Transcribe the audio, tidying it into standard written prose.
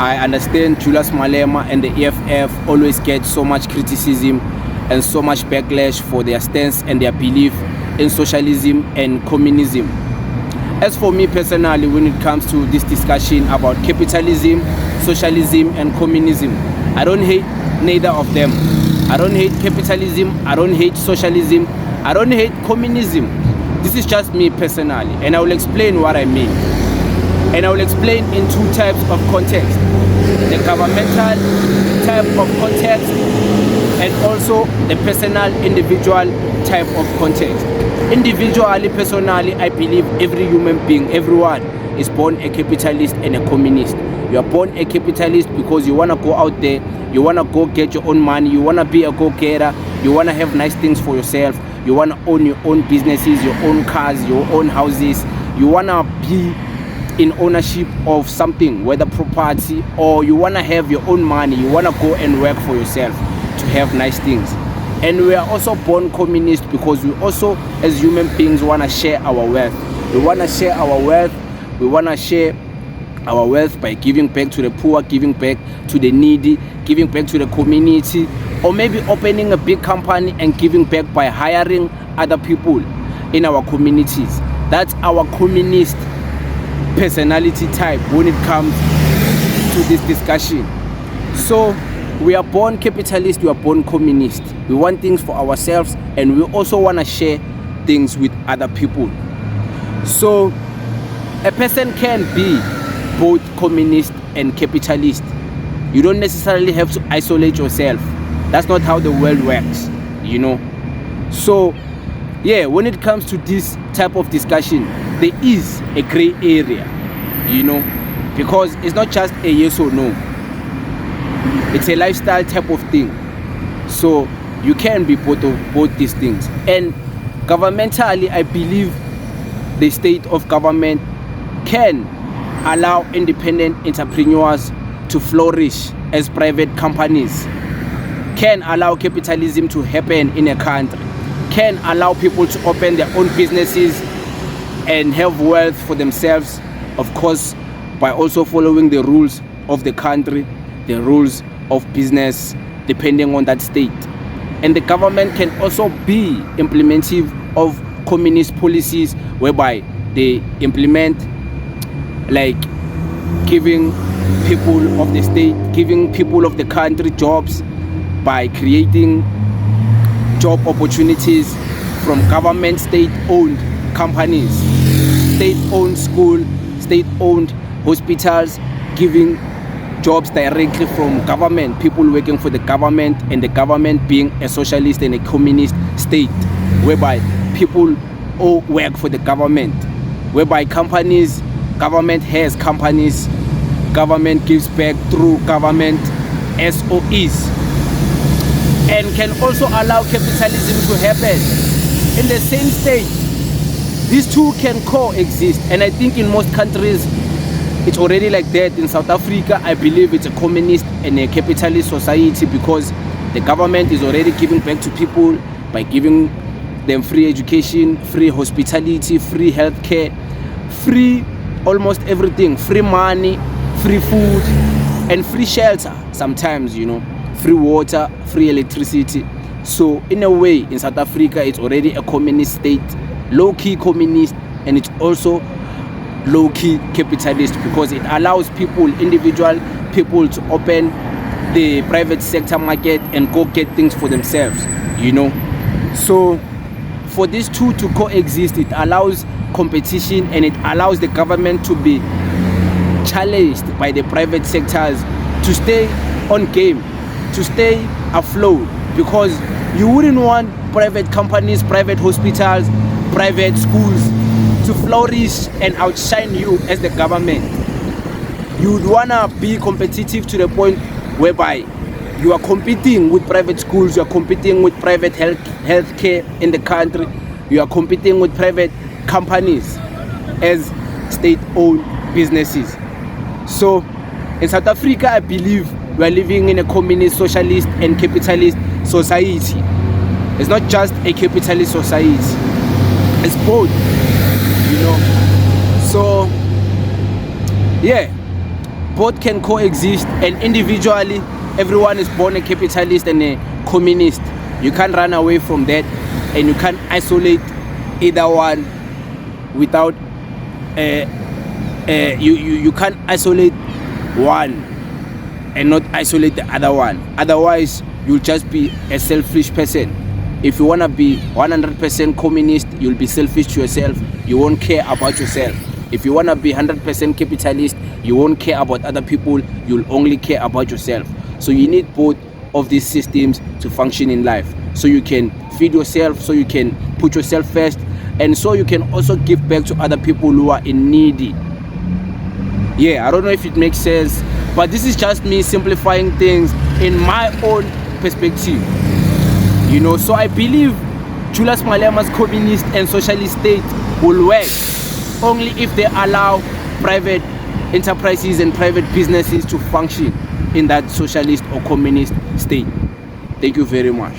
I understand Julius Malema and the EFF always get so much criticism and so much backlash for their stance and their belief in socialism and communism. As for me personally, when it comes to this discussion about capitalism, socialism and communism, I don't hate neither of them. I don't hate capitalism, I don't hate socialism, I don't hate communism. This is just me personally, and I will explain what I mean. And I will explain in two types of context: the governmental type of context and also the personal, individual type of context. Individually, personally, I believe every human being, everyone is born a capitalist and a communist. You are born a capitalist because you want to go out there, you want to go get your own money, you want to be a go-getter, you want to have nice things for yourself, you want to own your own businesses, your own cars, your own houses, you want to be in ownership of something, whether property, or you want to have your own money, you want to go and work for yourself to have nice things. And we are also born communist because we also, as human beings, want to share our wealth. We want to share our wealth. We want to share our wealth by giving back to the poor, giving back to the needy, giving back to the community, or maybe opening a big company and giving back by hiring other people in our communities. That's our communist personality type when it comes to this discussion. So we are born capitalist, we are born communist. We want things for ourselves and we also want to share things with other people. So a person can be both communist and capitalist. You don't necessarily have to isolate yourself. That's not how the world works, you know. So yeah, when it comes to this type of discussion, there is a gray area, you know, because it's not just a yes or no. It's a lifestyle type of thing. So you can be both these things. And governmentally, I believe the state of government can allow independent entrepreneurs to flourish as private companies, can allow capitalism to happen in a country, can allow people to open their own businesses and have wealth for themselves, of course, by also following the rules of the country, the rules of business, depending on that state. And the government can also be implementive of communist policies whereby they implement, like giving people of the state, giving people of the country jobs by creating job opportunities from government state-owned companies, state-owned school, state-owned hospitals, giving jobs directly from government, people working for the government, and the government being a socialist and a communist state, whereby people all work for the government, whereby companies, government has companies, government gives back through government SOEs, and can also allow capitalism to happen in the same state. These two can coexist, and I think in most countries it's already like that. In South Africa, I believe it's a communist and a capitalist society because the government is already giving back to people by giving them free education, free hospitality, free healthcare, free almost everything, free money, free food, and free shelter sometimes, you know, free water, free electricity. So in a way, in South Africa, it's already a communist state, low-key communist, and it's also low-key capitalist because it allows people, individual people, to open the private sector market and go get things for themselves, you know. So for these two to coexist, it allows competition and it allows the government to be challenged by the private sectors to stay on game, to stay afloat, because you wouldn't want private companies, private hospitals, private schools to flourish and outshine you as the government. You would want to be competitive to the point whereby you are competing with private schools, you are competing with private healthcare in the country, you are competing with private companies as state-owned businesses. So in South Africa, I believe we are living in a communist, socialist and capitalist society. It's not just a capitalist society, it's both, you know. So yeah, both can coexist, and individually everyone is born a capitalist and a communist. You can't run away from that, and you can't isolate either one without you can't isolate one and not isolate the other one. Otherwise you'll just be a selfish person. If you want to be 100% communist, you'll be selfish to yourself. You won't care about yourself. If you want to be 100% capitalist, you won't care about other people. You'll only care about yourself. So you need both of these systems to function in life. So you can feed yourself, so you can put yourself first, and so you can also give back to other people who are in needy. Yeah, I don't know if it makes sense, but this is just me simplifying things in my own perspective. You know, so I believe Julius Malema's communist and socialist state will work only if they allow private enterprises and private businesses to function in that socialist or communist state. Thank you very much.